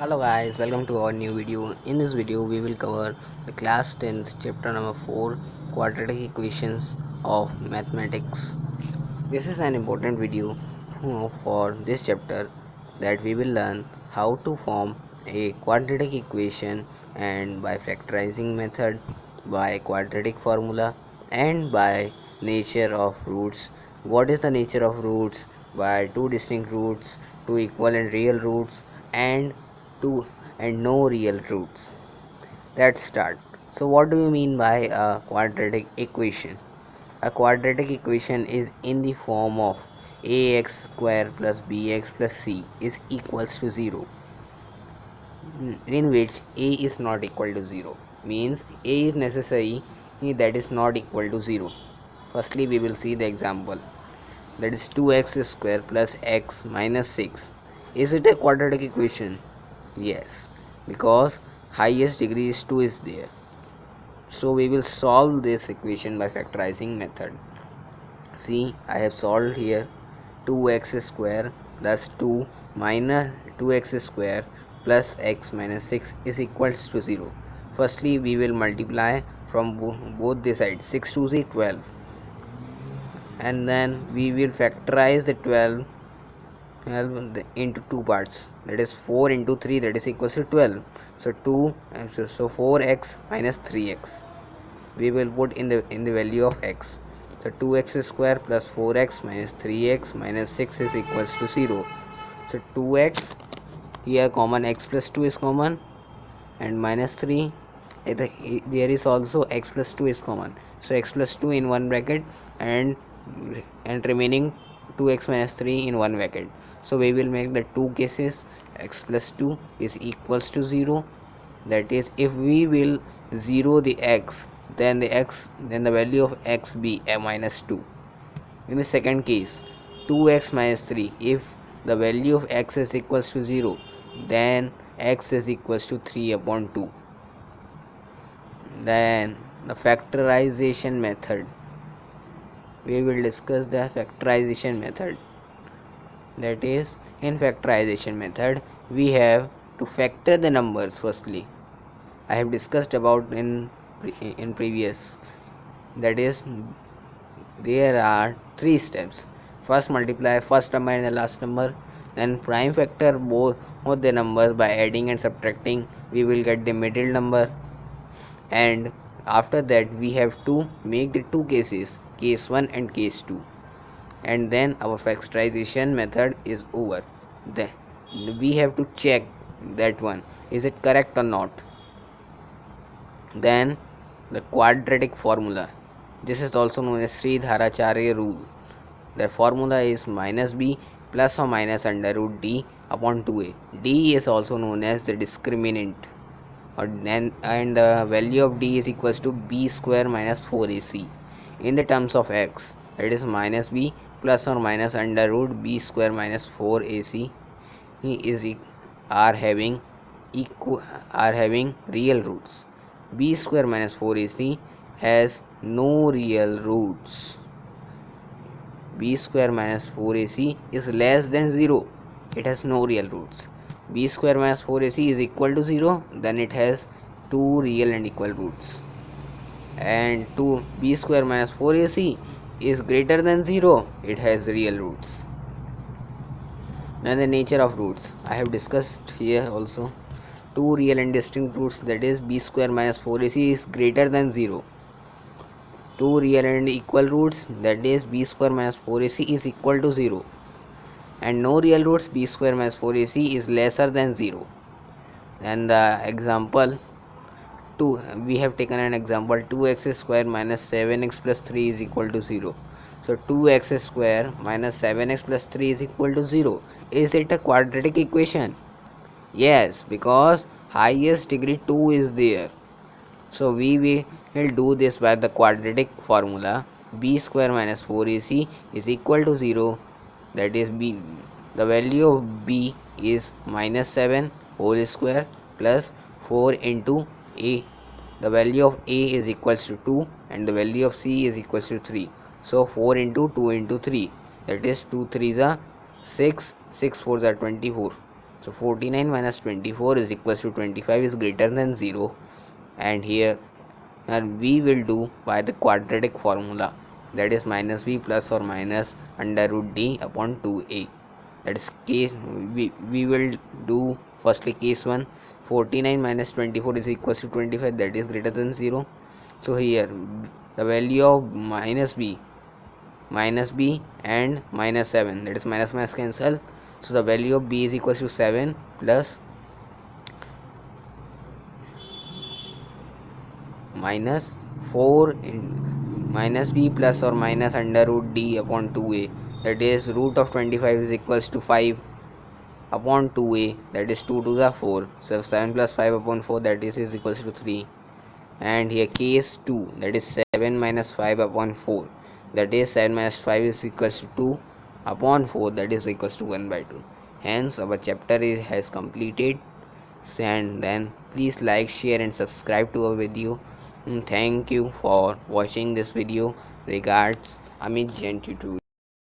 Hello guys, welcome to our new video. In this video we will cover the class 10th chapter number 4 quadratic equations of mathematics. This is an important video for this chapter that we will learn how to form a quadratic equation and by factorizing method, by quadratic formula and by nature of roots. What is the nature of roots? By two distinct roots, two equal and real roots and two and no real roots. Let's start. So what do you mean by a quadratic equation? A quadratic equation is in the form of ax square plus bx plus c is equals to 0, in which a is not equal to 0, means a is necessary that is not equal to 0. Firstly we will see the example, that is 2x square plus x minus 6. Is it a quadratic equation? Yes, because highest degree is 2 is there. So we will solve this equation by factorizing method. See, I have solved here 2x square plus 2 minus 2x square plus x minus 6 is equals to 0. Firstly we will multiply from both the sides, 6 to the 12, and then we will factorize the 12 into two parts, that is 4 into 3, that is equals to 12. So 4x minus 3x we will put in the value of x. So 2x square plus 4x minus 3x minus 6 is equals to 0. So 2x, here common, x plus 2 is common, and minus 3, there is also x plus 2 is common, so x plus 2 in one bracket and remaining 2x minus 3 in one bracket. So we will make the two cases, x plus 2 is equals to 0, that is if we will 0 the x, then the value of x be a minus 2. In the second case, 2x minus 3, if the value of x is equals to 0, then x is equals to 3 upon 2. Then the factorization method, we will discuss the factorization method. That is, in factorization method we have to factor the numbers. Firstly, I have discussed about in previous, that is there are three steps. First multiply first number and the last number, then prime factor both the numbers by adding and subtracting, we will get the middle number, and after that we have to make the two cases, case 1 and case 2, and then our factorization method is over. Then we have to check that one, is it correct or not. Then the quadratic formula, this is also known as Sridharacharya rule. The formula is minus b plus or minus under root d upon 2a. D is also known as the discriminant, and the value of d is equals to b square minus 4ac. In the terms of x, it is minus b plus or minus under root b square minus 4ac are having real roots. B square minus 4ac has no real roots. B square minus 4ac is less than 0, it has no real roots. B square minus 4ac is equal to 0, then it has two real and equal roots. And b square minus 4ac is greater than 0, it has real roots. Now the nature of roots, I have discussed here also. Two real and distinct roots, that is b square minus 4ac is greater than 0. Two real and equal roots, that is b square minus 4ac is equal to 0. And no real roots, b square minus 4ac is lesser than 0. And the example 2, we have taken an example, 2x square minus 7x plus 3 is equal to 0. So 2x square minus 7x plus 3 is equal to 0. Is it a quadratic equation? Yes, because highest degree 2 is there. So we will do this by the quadratic formula. B square minus 4ac is equal to 0, that is b, the value of b is minus 7 whole square plus 4 into a, the value of a is equals to 2 and the value of c is equals to 3. So 4 into 2 into 3, that is 2 3s are 6, 6 4s are 24. So 49 minus 24 is equals to 25 is greater than 0, and here we will do by the quadratic formula, that is minus b plus or minus under root d upon 2a. That is case we will do firstly case 1. 49 minus 24 is equals to 25, that is greater than 0. So here the value of minus b and minus 7, that is minus minus cancel, so the value of b is equals to 7 plus minus 4 in minus b plus or minus under root d upon 2a, that is root of 25 is equals to 5 upon 2a, that is 2 to the 4, so 7 plus 5 upon 4, that is equals to 3. And here case 2, that is 7 minus 5 upon 4, that is 7 minus 5 is equals to 2 upon 4, that is equals to 1 by 2. Hence our chapter has completed. And then please like, share and subscribe to our video. Thank you for watching this video. Regards, Amit Jain Tutorials.